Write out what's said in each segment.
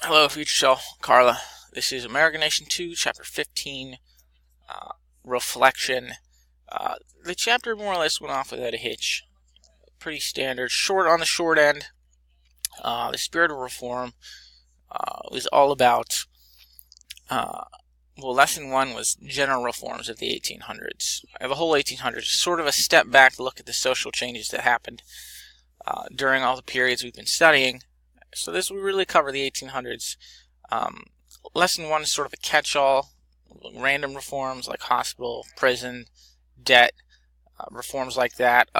Hello, future self, Carla. This is AN2 Ch15 Reflection. The chapter more or less went off without a hitch. Pretty standard, short on the short end. The spirit of reform was all about. Lesson 1 was general reforms of the 1800s. The whole 1800s, sort of a step back to look at the social changes that happened during all the periods we've been studying. So we really cover the 1800s. Lesson 1 is sort of a catch-all, random reforms like hospital, prison, debt, reforms like that.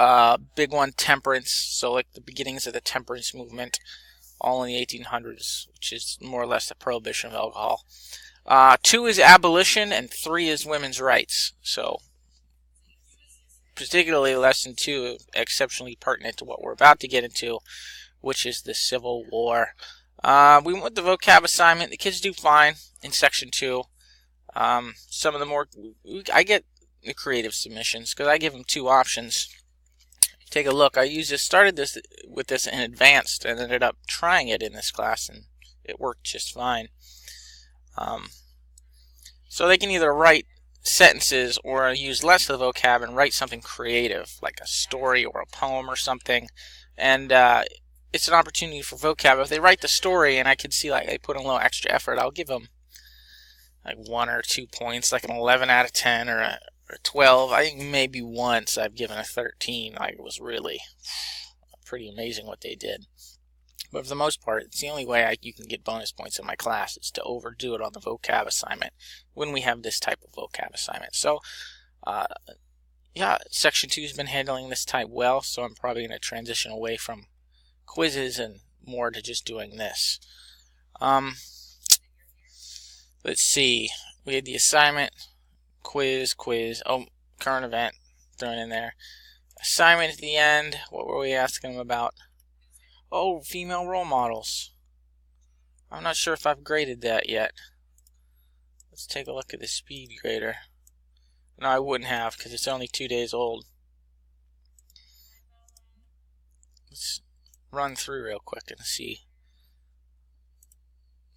Big one, temperance, so like the beginnings of the temperance movement, all in the 1800s, which is more or less the prohibition of alcohol. 2 is abolition, and 3 is women's rights. So, particularly lesson 2, exceptionally pertinent to what we're about to get into, which is the Civil War. We went with the vocab assignment. The kids do fine in section 2. Some of the more, I get the creative submissions because I give them 2 options. Take a look. I started with this in advanced and ended up trying it in this class, and it worked just fine. So they can either write sentences or use less of the vocab and write something creative, like a story or a poem or something. And it's an opportunity for vocab. If they write the story and I can see like they put in a little extra effort, I'll give them like 1 or 2 points, like an 11 out of 10 or a 12. I think maybe once I've given a 13. Like, it was really pretty amazing what they did. But for the most part, it's the only way you can get bonus points in my class is to overdo it on the vocab assignment when we have this type of vocab assignment. So, yeah, section 2 has been handling this type well, so I'm probably going to transition away from quizzes and more to just doing this. Let's see. We had the assignment, quiz. Oh, current event thrown in there. Assignment at the end. What were we asking them about? Oh, female role models. I'm not sure if I've graded that yet. Let's take a look at the speed grader. No, I wouldn't have because it's only 2 days old. Let's run through real quick and see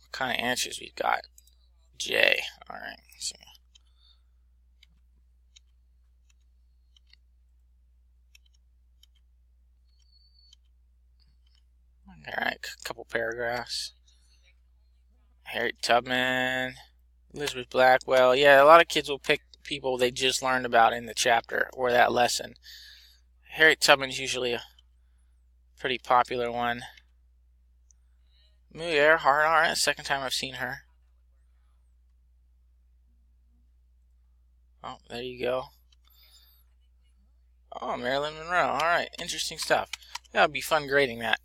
what kind of answers we've got. J. Alright, let's see. Alright, a couple paragraphs. Harriet Tubman, Elizabeth Blackwell. Yeah, a lot of kids will pick people they just learned about in the chapter or that lesson. Harriet Tubman's usually a pretty popular one. Amelia Earhart, alright, second time I've seen her. Oh, there you go. Oh, Marilyn Monroe. Alright, interesting stuff. That'll be fun grading that.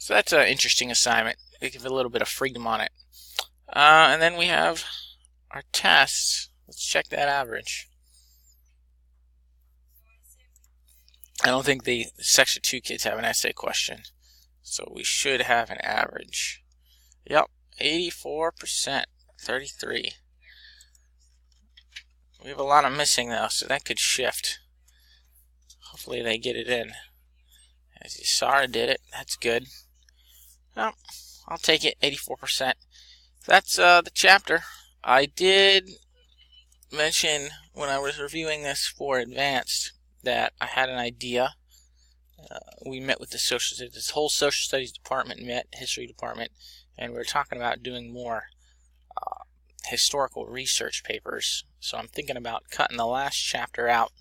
So that's an interesting assignment. They give a little bit of freedom on it. And then we have our tests. Let's check that average. I don't think the section 2 kids have an essay question, so we should have an average. Yep, 84%, 33. We have a lot of missing though, so that could shift. Hopefully they get it in. As you saw, I did it. That's good. Well, I'll take it, 84%. That's the chapter. I did mention when I was reviewing this for advanced that I had an idea. We met with this whole social studies department met, history department, and we were talking about doing more historical research papers. So I'm thinking about cutting the last chapter out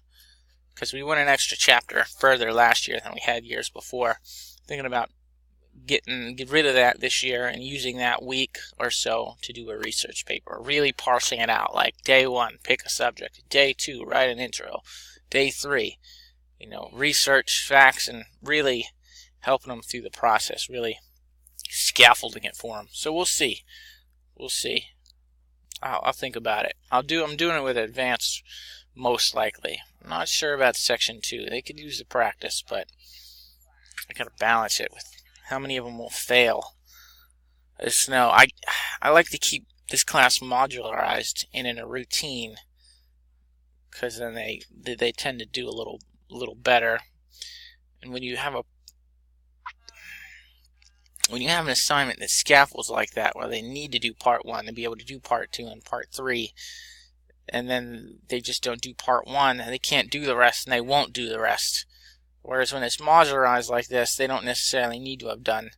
because we went an extra chapter further last year than we had years before. Thinking about get rid of that this year and using that week or so to do a research paper, really parsing it out. Like day 1, pick a subject. Day 2, write an intro. Day 3, research facts and really helping them through the process, really scaffolding it for them. So we'll see. I'll think about it. I'm doing it with advanced, most likely. I'm not sure about section 2. They could use the practice, but I gotta balance it with how many of them will fail. I like to keep this class modularized and in a routine, because then they tend to do a little better. And when you have when you have an assignment that scaffolds like that, where they need to do part 1 to be able to do part 2 and part 3, and then they just don't do part 1, and they can't do the rest, and they won't do the rest. Whereas when it's modularized like this, they don't necessarily need to have done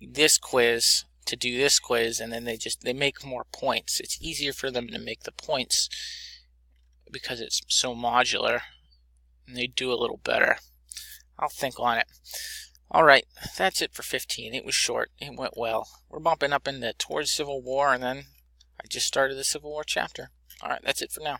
this quiz to do this quiz, and then they make more points. It's easier for them to make the points because it's so modular, and they do a little better. I'll think on it. Alright, that's it for 15. It was short. It went well. We're bumping up towards Civil War, and then I just started the Civil War chapter. Alright, that's it for now.